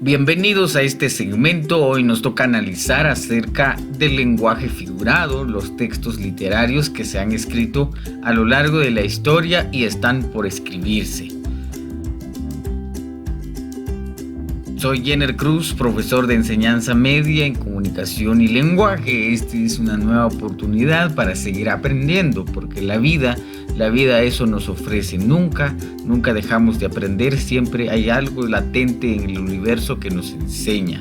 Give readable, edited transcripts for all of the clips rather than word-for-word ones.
Bienvenidos a este segmento. Hoy nos toca analizar acerca del lenguaje figurado, los textos literarios que se han escrito a lo largo de la historia y están por escribirse. Soy Jenner Cruz, profesor de enseñanza media en comunicación y lenguaje. Esta es una nueva oportunidad para seguir aprendiendo, porque la vida eso nos ofrece. Nunca dejamos de aprender, siempre hay algo latente en el universo que nos enseña.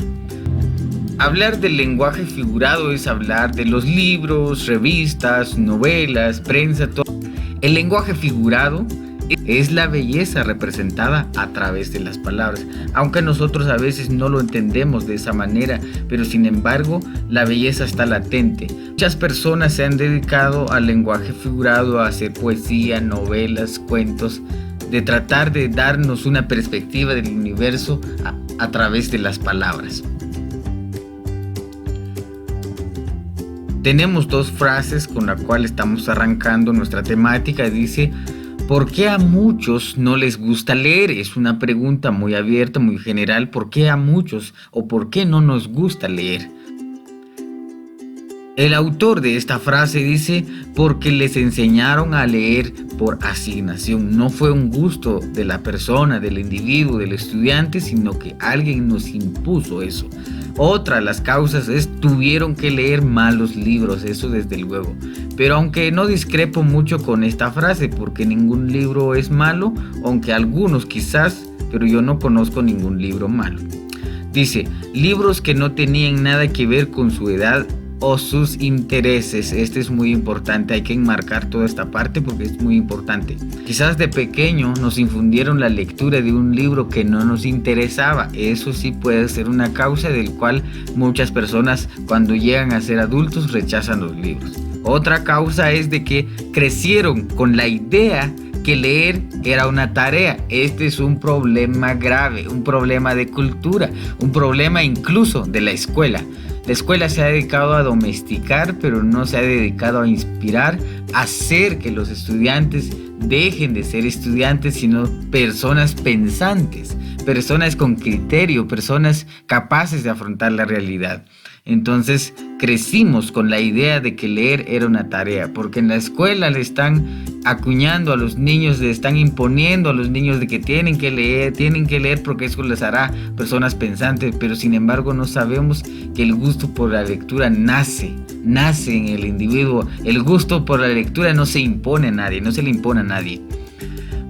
Hablar del lenguaje figurado es hablar de los libros, revistas, novelas, prensa, todo. El lenguaje figurado es la belleza representada a través de las palabras, aunque nosotros a veces no lo entendemos de esa manera, pero sin embargo la belleza está latente. Muchas personas se han dedicado al lenguaje figurado, a hacer poesía, novelas, cuentos, de tratar de darnos una perspectiva del universo a través de las palabras. Tenemos dos frases con las cuales estamos arrancando nuestra temática. Dice: ¿por qué a muchos no les gusta leer? Es una pregunta muy abierta, muy general. ¿Por qué a muchos o por qué no nos gusta leer? El autor de esta frase dice: porque les enseñaron a leer por asignación. No fue un gusto de la persona, del individuo, del estudiante, sino que alguien nos impuso eso. Otra de las causas es: tuvieron que leer malos libros, eso desde luego. Pero aunque no discrepo mucho con esta frase, porque ningún libro es malo, aunque algunos quizás, pero yo no conozco ningún libro malo. Dice: libros que no tenían nada que ver con su edad o sus intereses. Este es muy importante, hay que enmarcar toda esta parte porque es muy importante. Quizás de pequeño nos infundieron la lectura de un libro que no nos interesaba. Eso sí puede ser una causa del cual muchas personas cuando llegan a ser adultos rechazan los libros. Otra causa es de que crecieron con la idea que leer era una tarea. Este es un problema grave, un problema de cultura, un problema incluso de la escuela. La escuela se ha dedicado a domesticar, pero no se ha dedicado a inspirar, a hacer que los estudiantes dejen de ser estudiantes, sino personas pensantes, personas con criterio, personas capaces de afrontar la realidad. Entonces crecimos con la idea de que leer era una tarea, porque en la escuela le están acuñando a los niños, le están imponiendo a los niños de que tienen que leer porque eso les hará personas pensantes, pero sin embargo no sabemos que el gusto por la lectura nace en el individuo. El gusto por la lectura no se impone a nadie, no se le impone a nadie.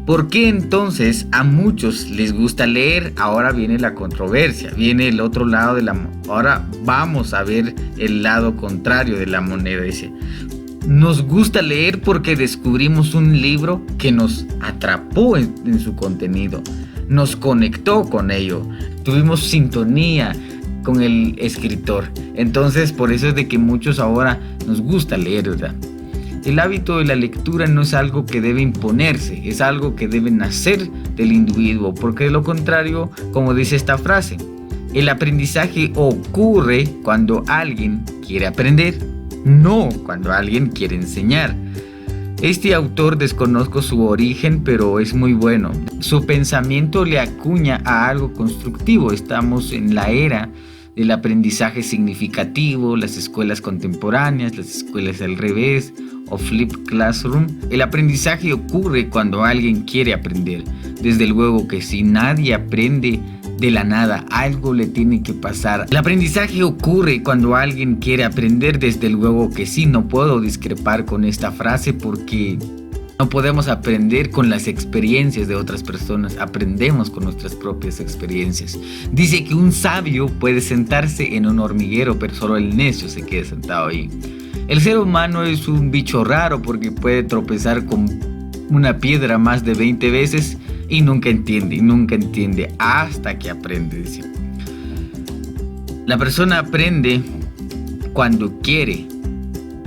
¿Por qué entonces a muchos les gusta leer? Ahora viene la controversia, viene el otro lado de la moneda. Ahora vamos a ver el lado contrario de la moneda. Dice: nos gusta leer porque descubrimos un libro que nos atrapó en su contenido, nos conectó con ello, tuvimos sintonía con el escritor. Entonces por eso es de que muchos ahora nos gusta leer, ¿verdad? El hábito de la lectura no es algo que debe imponerse, es algo que debe nacer del individuo, porque de lo contrario, como dice esta frase, el aprendizaje ocurre cuando alguien quiere aprender, no cuando alguien quiere enseñar. Este autor desconozco su origen, pero es muy bueno. Su pensamiento le acuña a algo constructivo. Estamos en la era del aprendizaje significativo, las escuelas contemporáneas, las escuelas al revés o flip classroom. El aprendizaje ocurre cuando alguien quiere aprender. Desde luego que si nadie aprende de la nada, algo le tiene que pasar. El aprendizaje ocurre cuando alguien quiere aprender, desde luego que sí. No puedo discrepar con esta frase porque no podemos aprender con las experiencias de otras personas, aprendemos con nuestras propias experiencias. Dice que un sabio puede sentarse en un hormiguero, pero solo el necio se queda sentado ahí. El ser humano es un bicho raro porque puede tropezar con una piedra más de 20 veces y nunca entiende hasta que aprende. Dice: la persona aprende cuando quiere,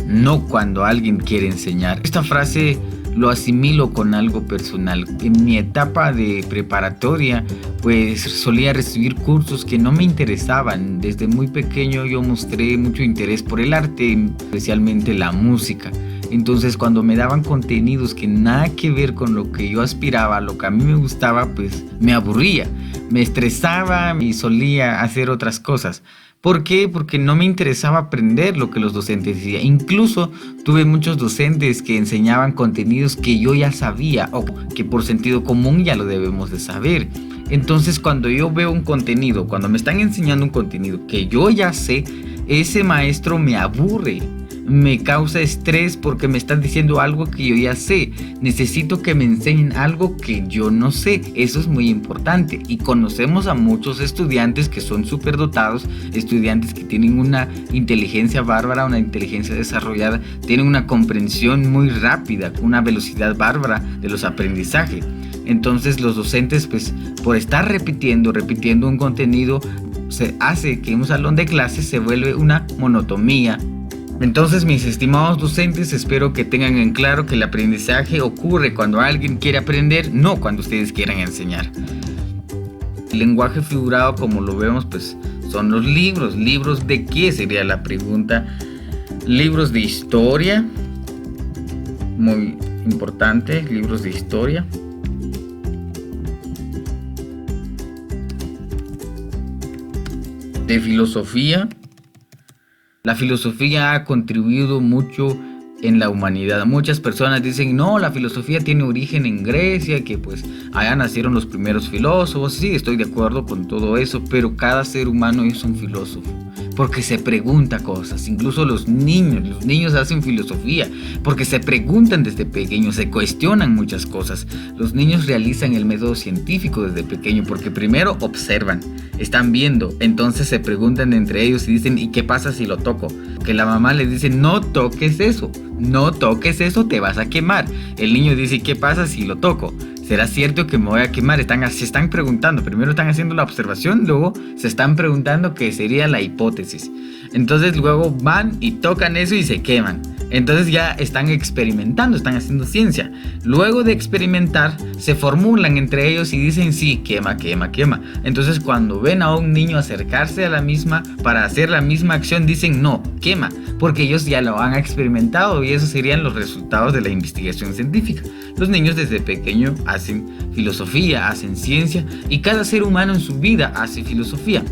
no cuando alguien quiere enseñar. Esta frase lo asimilo con algo personal. En mi etapa de preparatoria, pues solía recibir cursos que no me interesaban. Desde muy pequeño yo mostré mucho interés por el arte, especialmente la música. Entonces cuando me daban contenidos que nada que ver con lo que yo aspiraba, lo que a mí me gustaba, pues me aburría. me estresaba y solía hacer otras cosas. ¿Por qué? Porque no me interesaba aprender lo que los docentes decían. Incluso tuve muchos docentes que enseñaban contenidos que yo ya sabía o que por sentido común ya lo debemos de saber. Entonces, cuando yo veo un contenido, cuando me están enseñando un contenido que yo ya sé, ese maestro me aburre, me causa estrés porque me están diciendo algo que yo ya sé. Necesito que me enseñen algo que yo no sé. Eso es muy importante. Y conocemos a muchos estudiantes que son superdotados, estudiantes que tienen una inteligencia bárbara, una inteligencia desarrollada, tienen una comprensión muy rápida, una velocidad bárbara de los aprendizajes. Entonces los docentes, pues, por estar repitiendo un contenido, se hace que un salón de clases se vuelve una monotonía. Entonces, mis estimados docentes, espero que tengan en claro que el aprendizaje ocurre cuando alguien quiere aprender, no cuando ustedes quieran enseñar. El lenguaje figurado, como lo vemos, pues son los libros. ¿Libros de qué? Sería la pregunta. Libros de historia, muy importante, libros de historia. De filosofía. La filosofía ha contribuido mucho en la humanidad. Muchas personas dicen, no, la filosofía tiene origen en Grecia, que pues allá nacieron los primeros filósofos. Sí, estoy de acuerdo con todo eso, pero cada ser humano es un filósofo, porque se pregunta cosas. Incluso los niños hacen filosofía, porque se preguntan desde pequeños, se cuestionan muchas cosas. Los niños realizan el método científico desde pequeño, porque primero observan, están viendo, entonces se preguntan entre ellos y dicen, ¿y qué pasa si lo toco? Que la mamá les dice, no toques eso, te vas a quemar. El niño dice, ¿qué pasa si lo toco? ¿Será cierto que me voy a quemar? Se están preguntando, primero están haciendo la observación, luego se están preguntando qué sería la hipótesis. Entonces luego van y tocan eso y se queman. Entonces ya están experimentando, están haciendo ciencia. Luego de experimentar, se formulan entre ellos y dicen, sí, quema. Entonces cuando ven a un niño acercarse a la misma para hacer la misma acción, dicen, no, quema, porque ellos ya lo han experimentado y esos serían los resultados de la investigación científica. Los niños desde pequeño hacen filosofía, hacen ciencia, y cada ser humano en su vida hace filosofía.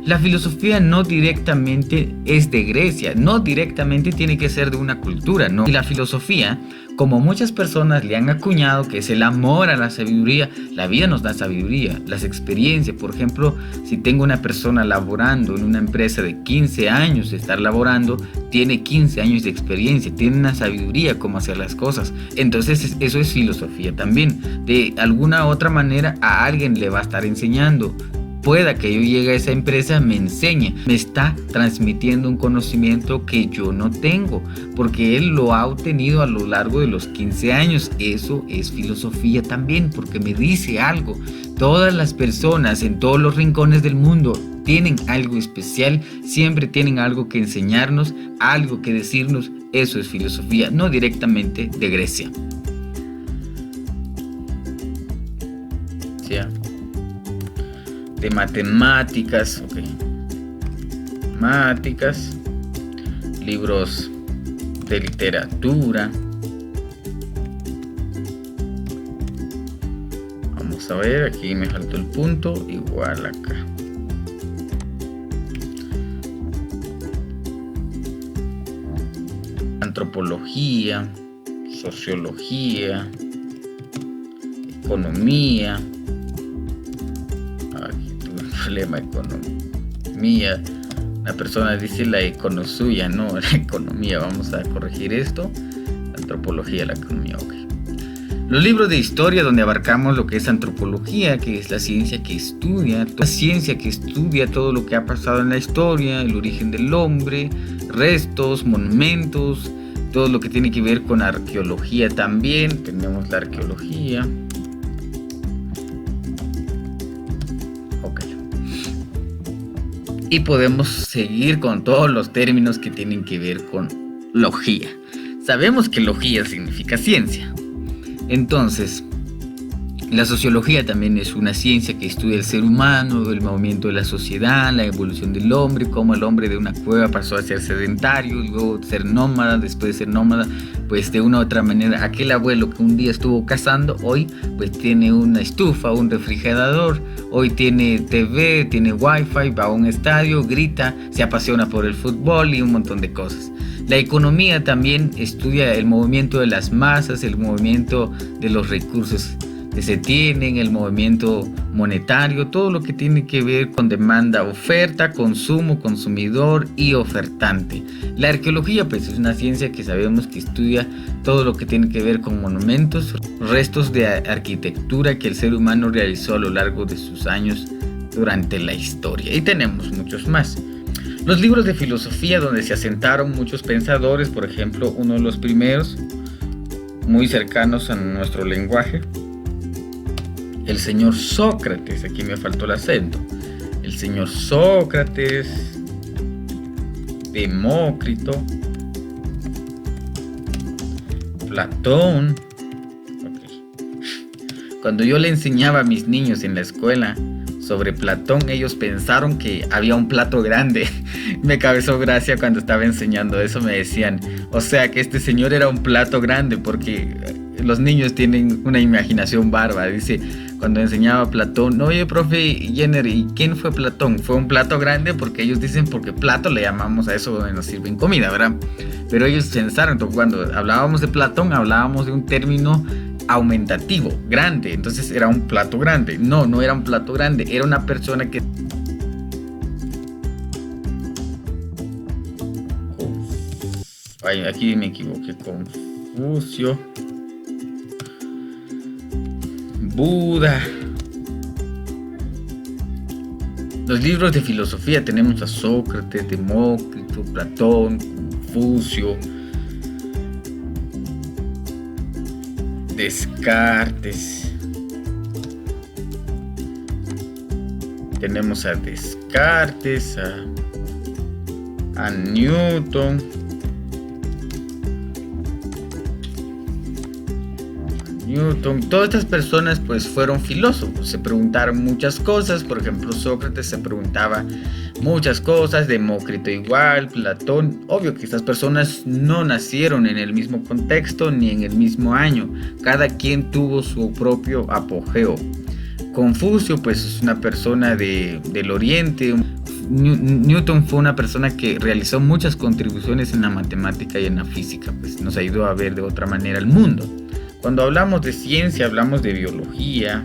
La filosofía no directamente es de Grecia, no directamente tiene que ser de una cultura, no. Y la filosofía, como muchas personas le han acuñado, que es el amor a la sabiduría, la vida nos da sabiduría, las experiencias. Por ejemplo, si tengo una persona laborando en una empresa de 15 años de estar laborando, tiene 15 años de experiencia, tiene una sabiduría cómo hacer las cosas. Entonces eso es filosofía también. De alguna u otra manera a alguien le va a estar enseñando. Pueda que yo llegue a esa empresa, me enseñe, me está transmitiendo un conocimiento que yo no tengo, porque él lo ha obtenido a lo largo de los 15 años. Eso es filosofía también, porque me dice algo. Todas las personas en todos los rincones del mundo tienen algo especial, siempre tienen algo que enseñarnos, algo que decirnos. Eso es filosofía, no directamente de Grecia. De matemáticas, matemáticas, libros de literatura. Vamos a ver, aquí me faltó el punto, igual acá. Antropología, sociología, economía. Problema, economía. La persona dice la econosuya, no la economía. Vamos a corregir esto. La antropología, la economía, Los libros de historia, donde abarcamos lo que es antropología, que es la ciencia que estudia, todo lo que ha pasado en la historia, el origen del hombre, restos, monumentos, todo lo que tiene que ver con arqueología también. Tenemos la arqueología. Y podemos seguir con todos los términos que tienen que ver con logía. Sabemos que logía significa ciencia. Entonces, La sociología también es una ciencia que estudia el ser humano, el movimiento de la sociedad, la evolución del hombre, cómo el hombre de una cueva pasó a ser sedentario, luego ser nómada, después de ser nómada, pues de una u otra manera, aquel abuelo que un día estuvo cazando, hoy pues tiene una estufa, un refrigerador, hoy tiene TV, tiene wifi, va a un estadio, grita, se apasiona por el fútbol y un montón de cosas. La economía también estudia el movimiento de las masas, el movimiento de los recursos que se tienen, el movimiento monetario, todo lo que tiene que ver con demanda, oferta, consumo, consumidor y ofertante. La arqueología pues es una ciencia que sabemos que estudia todo lo que tiene que ver con monumentos, restos de arquitectura que el ser humano realizó a lo largo de sus años durante la historia. Y tenemos muchos más. Los libros de filosofía donde se asentaron muchos pensadores, por ejemplo, uno de los primeros muy cercanos a nuestro lenguaje, el señor Sócrates, aquí me faltó el acento, el señor Sócrates, Demócrito, Platón. Okay. Cuando yo le enseñaba a mis niños en la escuela sobre Platón, ellos pensaron que había un plato grande. Me causó gracia cuando estaba enseñando eso, me decían, o sea que este señor era un plato grande, porque los niños tienen una imaginación bárbara. Dice, cuando enseñaba a Platón, oye, profe Jenner, ¿y quién fue Platón? Fue un plato grande, porque ellos dicen, porque plato le llamamos a eso donde nos sirven comida, ¿verdad? Pero ellos pensaron, entonces, cuando hablábamos de Platón, hablábamos de un término aumentativo, grande, entonces era un plato grande. No, no era un plato grande, era una persona que... Ay, aquí me equivoqué, Confucio, Buda. Los libros de filosofía tenemos a Sócrates, Demócrito, Platón, Confucio, Descartes. Tenemos a Descartes, a Newton, todas estas personas pues fueron filósofos, se preguntaron muchas cosas. Por ejemplo, Sócrates se preguntaba muchas cosas, Demócrito igual, Platón. Obvio que estas personas no nacieron en el mismo contexto ni en el mismo año, cada quien tuvo su propio apogeo. Confucio pues es una persona del Oriente. Newton fue una persona que realizó muchas contribuciones en la matemática y en la física, pues nos ayudó a ver de otra manera el mundo. Cuando hablamos de ciencia, hablamos de biología.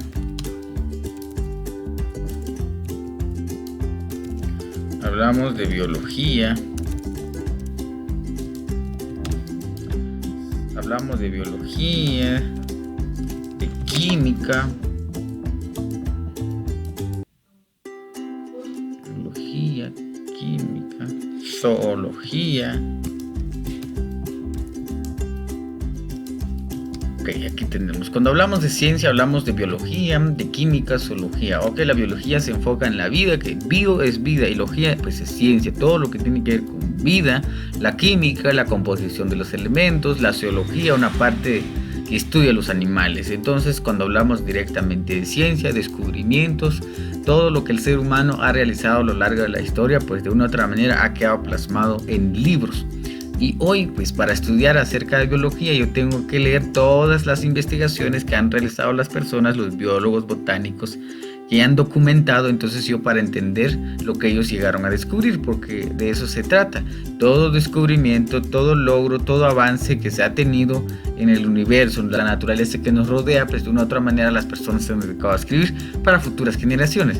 Hablamos de biología. Hablamos de biología, de química. Biología, química, zoología. Ok, aquí tenemos. Cuando hablamos de ciencia, hablamos de biología, de química, zoología. Ok, la biología se enfoca en la vida, que bio es vida y logía pues es ciencia. Todo lo que tiene que ver con vida, la química, la composición de los elementos, la zoología, una parte que estudia los animales. Entonces, cuando hablamos directamente de ciencia, descubrimientos, todo lo que el ser humano ha realizado a lo largo de la historia, pues de una u otra manera ha quedado plasmado en libros. Y hoy, pues para estudiar acerca de biología, yo tengo que leer todas las investigaciones que han realizado las personas, los biólogos, botánicos, que han documentado. Entonces yo, para entender lo que ellos llegaron a descubrir, porque de eso se trata. Todo descubrimiento, todo logro, todo avance que se ha tenido en el universo, en la naturaleza que nos rodea, pues de una u otra manera las personas se han dedicado a escribir para futuras generaciones.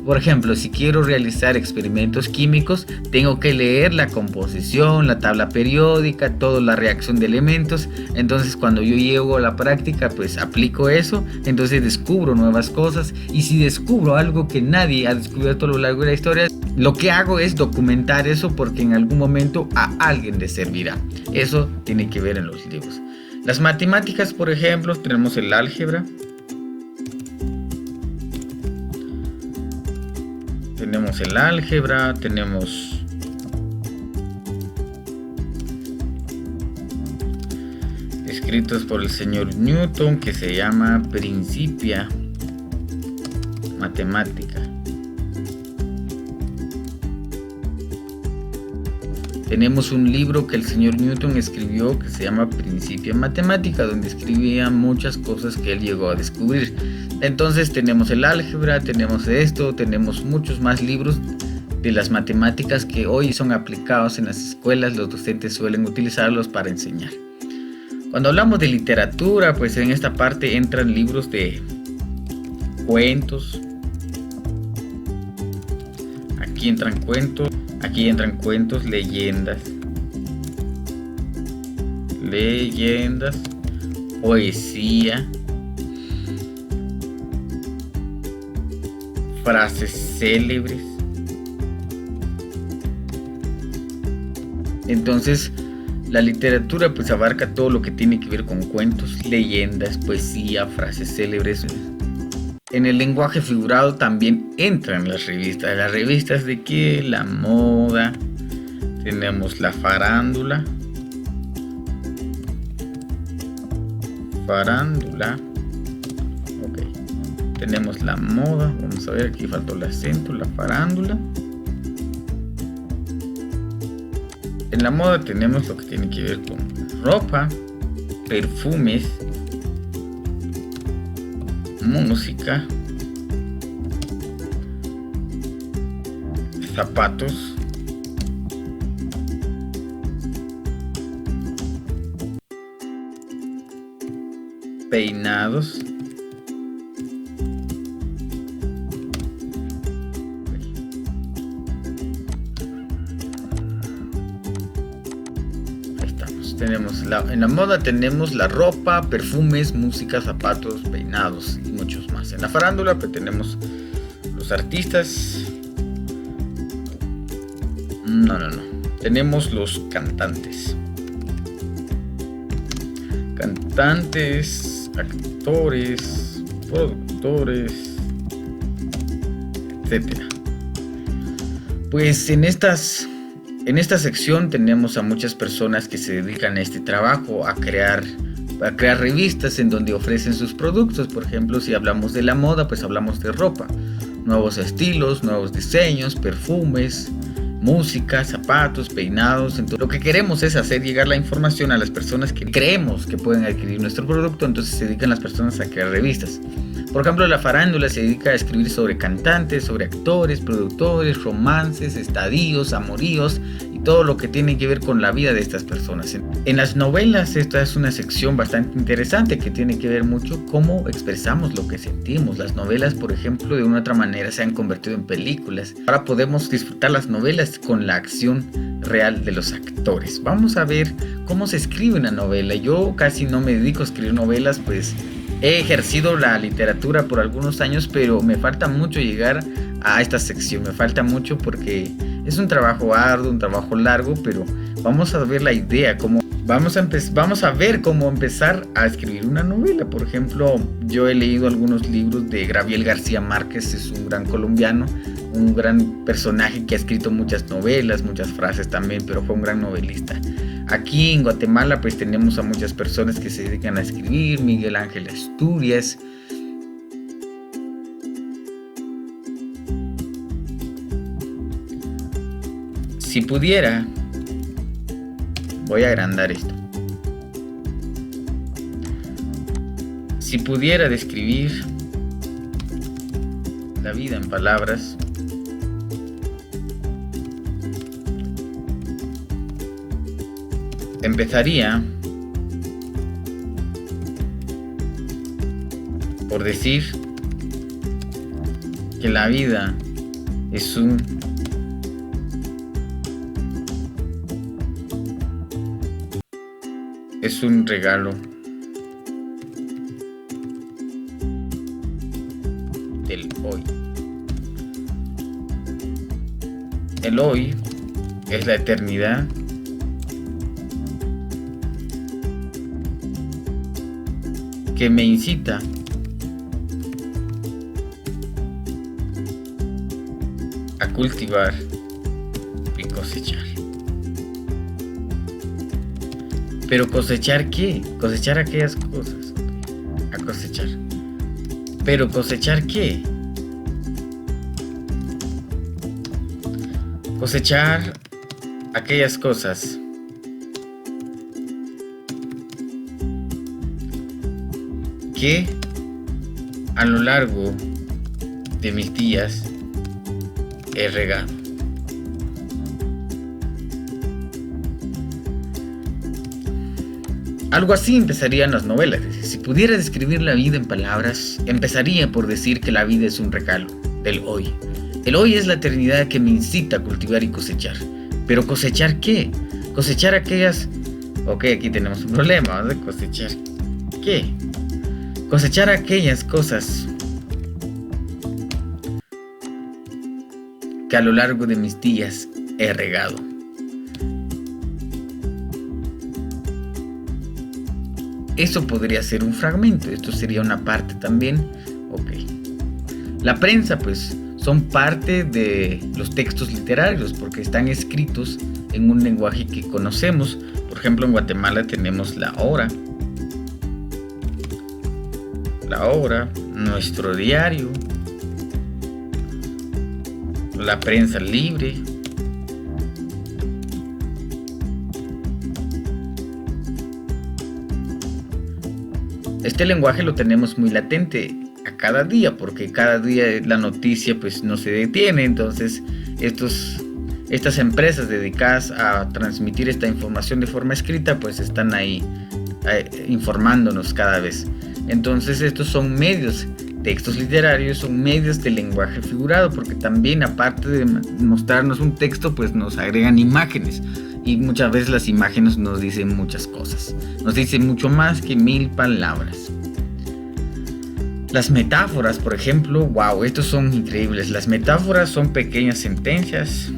Por ejemplo, si quiero realizar experimentos químicos, tengo que leer la composición, la tabla periódica, toda la reacción de elementos. Entonces, cuando yo llego a la práctica, pues aplico eso. Entonces descubro nuevas cosas. Y si descubro algo que nadie ha descubierto a lo largo de la historia, lo que hago es documentar eso, porque en algún momento a alguien le servirá. Eso tiene que ver en los libros. Las matemáticas, por ejemplo, tenemos el álgebra. Tenemos el álgebra, tenemos escritos por el señor Newton, que se llama Principia Mathematica. Tenemos un libro que el señor Newton escribió que se llama Principia Mathematica, donde escribía muchas cosas que él llegó a descubrir. Entonces tenemos el álgebra, tenemos esto, tenemos muchos más libros de las matemáticas que hoy son aplicados en las escuelas. Los docentes suelen utilizarlos para enseñar. Cuando hablamos de literatura, pues en esta parte entran libros de cuentos. Aquí entran cuentos, leyendas, poesía, frases célebres. Entonces, la literatura pues abarca todo lo que tiene que ver con cuentos, leyendas, poesía, frases célebres. En el lenguaje figurado también entran las revistas. ¿Las revistas de qué? La moda. Tenemos la farándula. Ok. Tenemos la moda. Vamos a ver, aquí faltó el acento. La farándula. En la moda tenemos lo que tiene que ver con ropa, perfumes, música, zapatos, peinados, en la moda tenemos la ropa, perfumes, música, zapatos, peinados y muchos más. En la farándula pues tenemos los artistas. Tenemos los cantantes. Actores, productores, etcétera. Pues en esta sección tenemos a muchas personas que se dedican a este trabajo, a crear revistas en donde ofrecen sus productos. Por ejemplo, si hablamos de la moda, pues hablamos de ropa, nuevos estilos, nuevos diseños, perfumes, música, zapatos, peinados. Entonces, lo que queremos es hacer llegar la información a las personas que creemos que pueden adquirir nuestro producto. Entonces se dedican las personas a crear revistas. Por ejemplo, la farándula se dedica a escribir sobre cantantes, sobre actores, productores, romances, estadios, amoríos y todo lo que tiene que ver con la vida de estas personas. En las novelas, esta es una sección bastante interesante que tiene que ver mucho cómo expresamos lo que sentimos. Las novelas, por ejemplo, de una otra manera se han convertido en películas. Ahora podemos disfrutar las novelas con la acción real de los actores. Vamos a ver cómo se escribe una novela. Yo casi no me dedico a escribir novelas, pues he ejercido la literatura por algunos años, pero me falta mucho llegar a esta sección. Me falta mucho porque es un trabajo arduo, un trabajo largo, pero vamos a ver la idea, vamos a ver cómo empezar a escribir una novela. Por ejemplo, yo he leído algunos libros de Gabriel García Márquez. Es un gran colombiano, un gran personaje que ha escrito muchas novelas, muchas frases también, pero fue un gran novelista. Aquí en Guatemala pues tenemos a muchas personas que se dedican a escribir. Miguel Ángel Asturias. Si pudiera, voy a agrandar esto. Si pudiera describir la vida en palabras, empezaría por decir que la vida es un regalo del hoy. El hoy es la eternidad que me incita a cultivar y cosechar. Pero cosechar ¿qué? Cosechar aquellas cosas. A cosechar. Pero cosechar ¿qué? Cosechar aquellas cosas que a lo largo de mis días he regado. Algo así empezarían las novelas. Si pudiera describir la vida en palabras, empezaría por decir que la vida es un regalo del hoy. El hoy es la eternidad que me incita a cultivar y cosechar. ¿Pero cosechar qué? Cosechar aquellas... Ok, aquí tenemos un problema. Vamos a cosechar ¿qué? Cosechar aquellas cosas que a lo largo de mis días he regado. Eso podría ser un fragmento. Esto sería una parte también. Ok. La prensa, pues, son parte de los textos literarios porque están escritos en un lenguaje que conocemos. Por ejemplo, en Guatemala tenemos la hora, nuestro diario, la prensa libre. Este lenguaje lo tenemos muy latente a cada día, porque cada día la noticia pues no se detiene. Entonces estas empresas dedicadas a transmitir esta información de forma escrita pues están ahí informándonos cada vez. Entonces estos son medios, textos literarios son medios de lenguaje figurado, porque también aparte de mostrarnos un texto pues nos agregan imágenes. Y muchas veces las imágenes nos dicen muchas cosas. Nos dicen mucho más que 1000 palabras. Las metáforas, por ejemplo, wow, estos son increíbles. Las metáforas son pequeñas sentencias.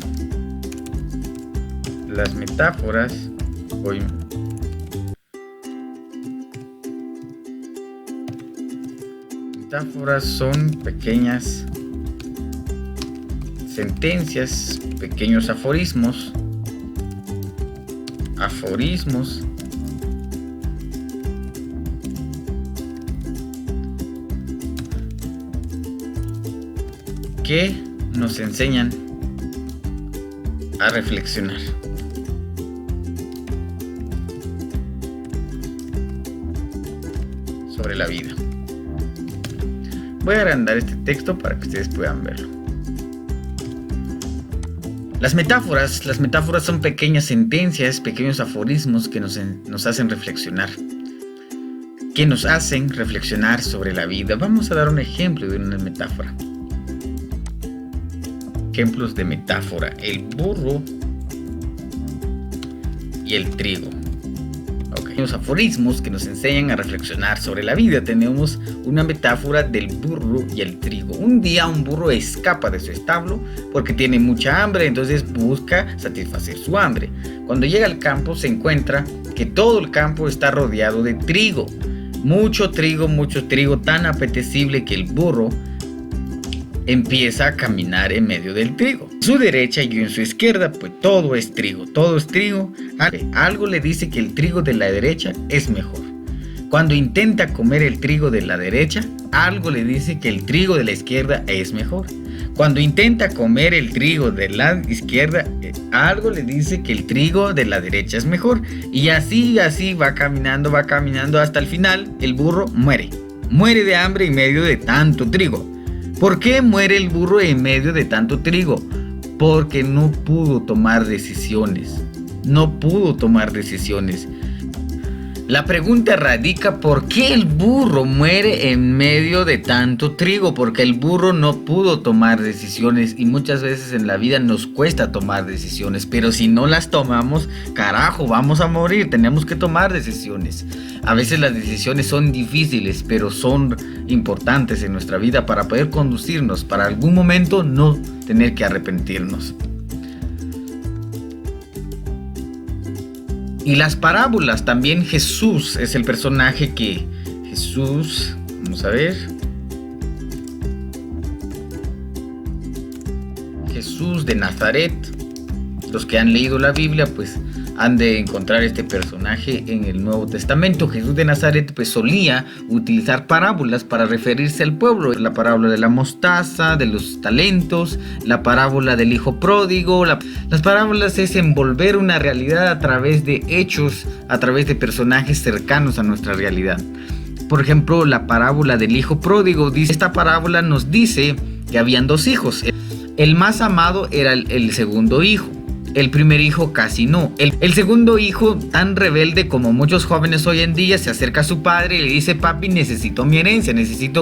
Las metáforas son pequeñas sentencias, pequeños aforismos. Que nos enseñan a reflexionar sobre la vida. Voy a agrandar este texto para que ustedes puedan verlo. Las metáforas son pequeñas sentencias, pequeños aforismos que nos hacen reflexionar. Que nos hacen reflexionar sobre la vida. Vamos a dar un ejemplo de una metáfora. Ejemplos de metáfora: el burro y el trigo. Los aforismos que nos enseñan a reflexionar sobre la vida. Tenemos una metáfora del burro y el trigo. Un día un burro escapa de su establo porque tiene mucha hambre, entonces busca satisfacer su hambre. Cuando llega al campo se encuentra que todo el campo está rodeado de trigo. Mucho trigo, tan apetecible que el burro empieza a caminar en medio del trigo. En su derecha y en su izquierda, pues todo es trigo. Algo le dice que el trigo de la derecha es mejor. Cuando intenta comer el trigo de la derecha, algo le dice que el trigo de la izquierda es mejor. Cuando intenta comer el trigo de la izquierda, algo le dice que el trigo de la derecha es mejor. Y así va caminando hasta el final. El burro muere de hambre en medio de tanto trigo. ¿Por qué muere el burro en medio de tanto trigo? Porque no pudo tomar decisiones. La pregunta radica: ¿por qué el burro muere en medio de tanto trigo? Porque el burro no pudo tomar decisiones, y muchas veces en la vida nos cuesta tomar decisiones, pero si no las tomamos, carajo, vamos a morir. Tenemos que tomar decisiones. A veces las decisiones son difíciles, pero son importantes en nuestra vida para poder conducirnos, para algún momento no tener que arrepentirnos. Y las parábolas también. Jesús es el personaje que vamos a ver. Jesús de Nazaret. Los que han leído la Biblia pues han de encontrar este personaje en el Nuevo Testamento. Jesús de Nazaret pues solía utilizar parábolas para referirse al pueblo. La parábola de la mostaza, de los talentos, la parábola del hijo pródigo. Las parábolas es envolver una realidad a través de hechos, a través de personajes cercanos a nuestra realidad. Por ejemplo, la parábola del hijo pródigo. Esta parábola nos dice que habían dos hijos. El más amado era el segundo hijo. El primer hijo casi no. El segundo hijo, tan rebelde como muchos jóvenes hoy en día, se acerca a su padre y le dice: papi, necesito mi herencia,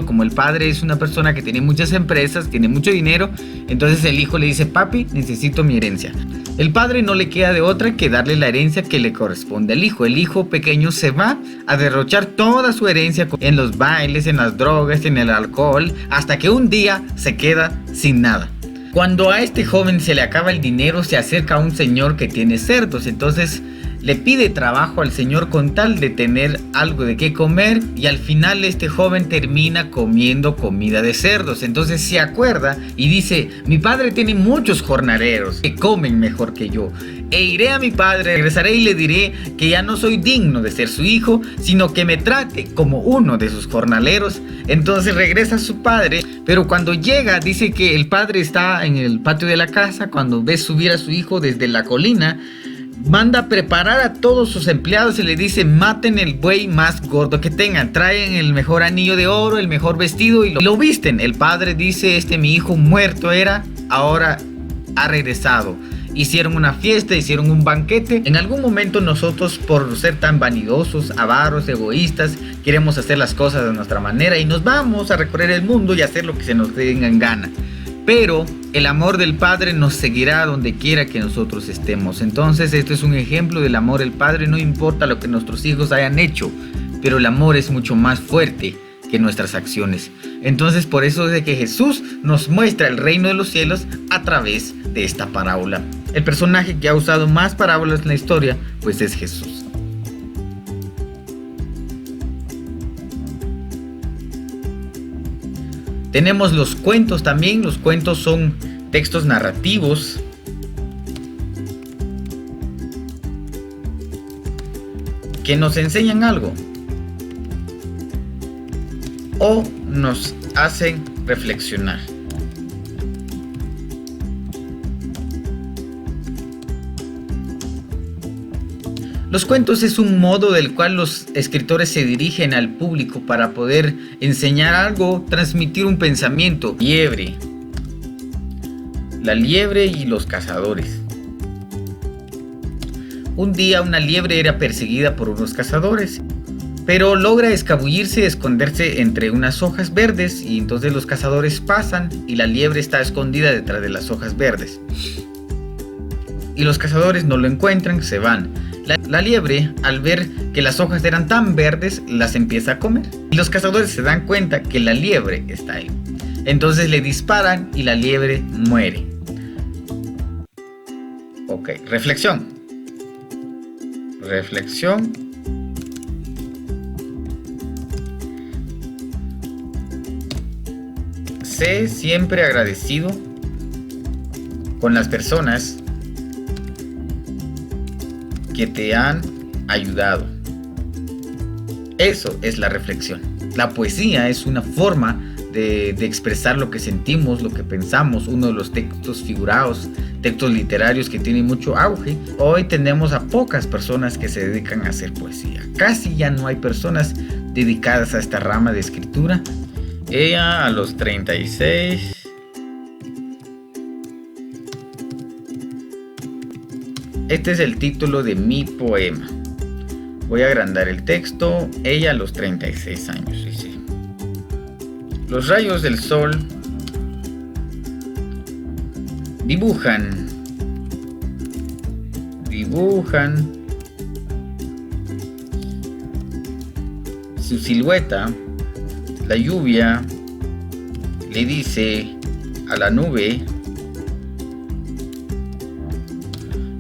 como el padre es una persona que tiene muchas empresas, tiene mucho dinero, entonces el hijo le dice: papi, necesito mi herencia. El padre no le queda de otra que darle la herencia que le corresponde al hijo. El hijo pequeño se va a derrochar toda su herencia en los bailes, en las drogas, en el alcohol, hasta que un día se queda sin nada. Cuando a este joven se le acaba el dinero, se acerca a un señor que tiene cerdos. Entonces le pide trabajo al señor con tal de tener algo de qué comer, y al final este joven termina comiendo comida de cerdos. Entonces se acuerda y dice: mi padre tiene muchos jornaleros que comen mejor que yo, e iré a mi padre, regresaré y le diré que ya no soy digno de ser su hijo, sino que me trate como uno de sus jornaleros. Entonces regresa a su padre, pero cuando llega dice que el padre está en el patio de la casa. Cuando ve subir a su hijo desde la colina, manda a preparar a todos sus empleados y le dice: maten el buey más gordo que tengan, traen el mejor anillo de oro, el mejor vestido, y lo visten. El padre dice: mi hijo muerto era, ahora ha regresado. Hicieron una fiesta, hicieron un banquete. En algún momento nosotros, por ser tan vanidosos, avaros, egoístas, queremos hacer las cosas de nuestra manera y nos vamos a recorrer el mundo y hacer lo que se nos dé en gana. Pero el amor del Padre nos seguirá donde quiera que nosotros estemos. Entonces este es un ejemplo del amor del Padre. No importa lo que nuestros hijos hayan hecho, pero el amor es mucho más fuerte que nuestras acciones. Entonces por eso es de que Jesús nos muestra el reino de los cielos a través de esta parábola. El personaje que ha usado más parábolas en la historia pues es Jesús. Tenemos los cuentos también. Los cuentos son textos narrativos que nos enseñan algo o nos hacen reflexionar. Los cuentos es un modo del cual los escritores se dirigen al público para poder enseñar algo, transmitir un pensamiento. La liebre y los cazadores. Un día una liebre era perseguida por unos cazadores, pero logra escabullirse, esconderse entre unas hojas verdes, y entonces los cazadores pasan y la liebre está escondida detrás de las hojas verdes. Y los cazadores no lo encuentran, se van. La liebre, al ver que las hojas eran tan verdes, las empieza a comer. Y los cazadores se dan cuenta que la liebre está ahí. Entonces le disparan y la liebre muere. Ok, reflexión. Sé siempre agradecido con las personas que te han ayudado. Eso es la reflexión. La poesía es una forma de expresar lo que sentimos, lo que pensamos. Uno de los textos figurados, textos literarios que tienen mucho auge. Hoy tenemos a pocas personas que se dedican a hacer poesía. Casi ya no hay personas dedicadas a esta rama de escritura. Ella a los 36. Este es el título de mi poema. Voy a agrandar el texto. Ella a los 36 años. Dice: los rayos del sol dibujan su silueta. La lluvia le dice a la nube.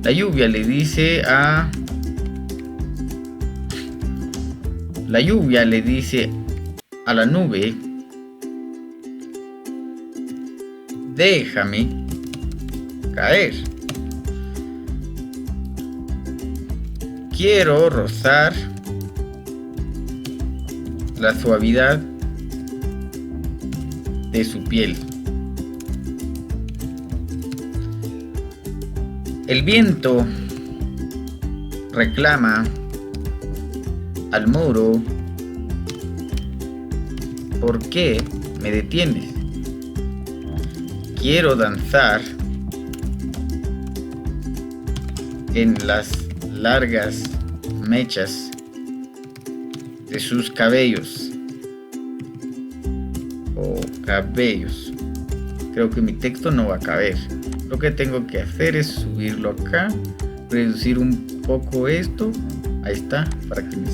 La lluvia le dice a la nube: déjame caer. Quiero rozar la suavidad de su piel. El viento reclama al muro: ¿por qué me detienes? Quiero danzar en las largas mechas de sus cabellos o cabellos. Creo que mi texto no va a caber. Lo que tengo que hacer es subirlo acá, reducir un poco esto. Ahí está, para que me...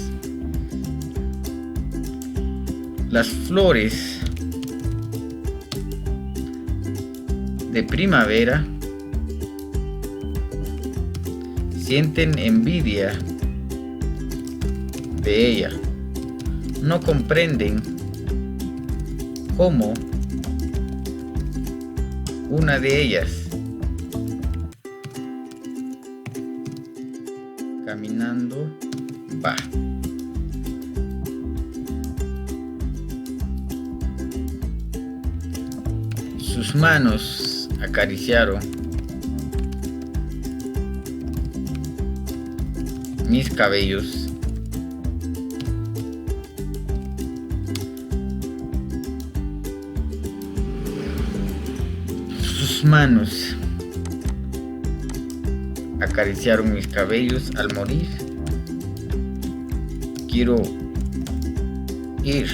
Las flores de primavera sienten envidia de ella. No comprenden cómo una de ellas caminando va. Sus manos acariciaron mis cabellos. Sus manos acariciaron mis cabellos al morir. Quiero ir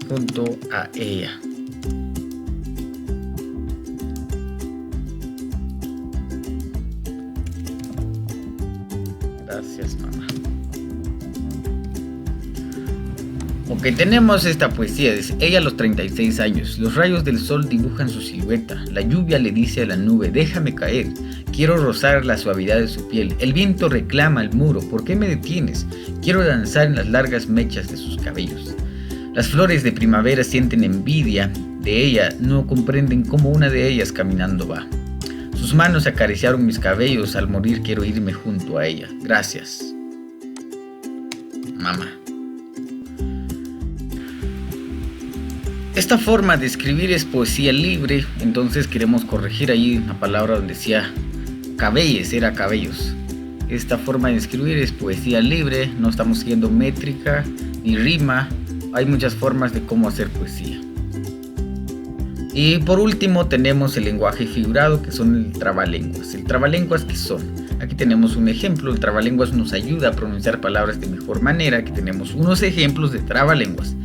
junto a ella. Gracias, mamá. Ok, tenemos esta poesía. Dice: ella a los 36 años. Los rayos del sol dibujan su silueta. La lluvia le dice a la nube: déjame caer. Quiero rozar la suavidad de su piel. El viento reclama al muro: ¿por qué me detienes? Quiero danzar en las largas mechas de sus cabellos. Las flores de primavera sienten envidia de ella. No comprenden cómo una de ellas caminando va. Sus manos acariciaron mis cabellos. Al morir quiero irme junto a ella. Gracias, mamá. Esta forma de escribir es poesía libre, entonces queremos corregir ahí una palabra donde decía cabelles, era cabellos. Esta forma de escribir es poesía libre, no estamos siguiendo métrica ni rima. Hay muchas formas de cómo hacer poesía. Y por último tenemos el lenguaje figurado, que son el trabalenguas. ¿El trabalenguas qué son? Aquí tenemos un ejemplo. El trabalenguas nos ayuda a pronunciar palabras de mejor manera. Aquí tenemos unos ejemplos de trabalenguas.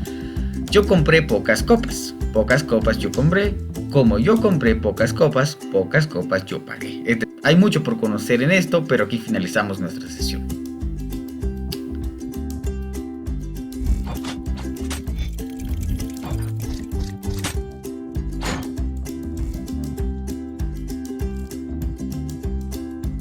Yo compré pocas copas. Pocas copas yo compré. Como yo compré pocas copas yo pagué. Hay mucho por conocer en esto, pero aquí finalizamos nuestra sesión.